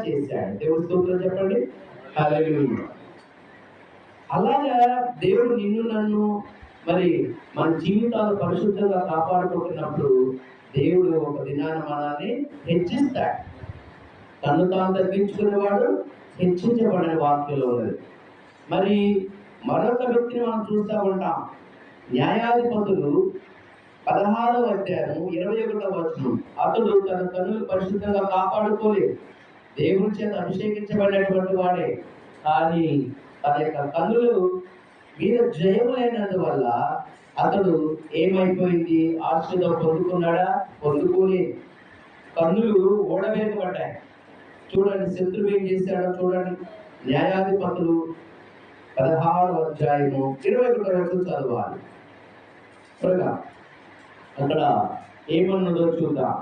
చేశాడు. దేవుడి స్తోత్రం చెప్పండి. హల్లెలూయా. అలాగా దేవుడు నిన్ను నన్ను మరి మన జీవితాలు పరిశుద్ధంగా కాపాడుకుంటున్నప్పుడు దేవుడు ఒక దినాన మనల్ని హెచ్చిస్తాడు. తను తాను తగ్గించుకునేవాడు హెచ్చించబడిన వాక్యంలో ఉన్నది. మరి మరొక వ్యక్తిని మనం చూస్తూ ఉంటాం. న్యాయాధిపతులు 16వ అధ్యాయం 21వ వచనం. అతడు తన కన్నులు పరిశుద్ధంగా కాపాడుకోలేదు. దేవుని చేత అభిషేకించబడినటువంటి వాడే, కానీ తన యొక్క కన్నులు మీద జయము లేనందువల్ల అతడు ఏమైపోయింది? ఆశీర్వాదం పొందుకున్నాడా? పొందుకోలేదు. కన్నులు ఓడవేయబడ్డాయి. చూడండి శత్రువు ఏం చేశాడో చూడండి. న్యాయాధిపతులు 16వ అధ్యాయము 21వ వచనం చదవాలి. త్వరగా అక్కడ ఏమన్నదో చూద్దాం.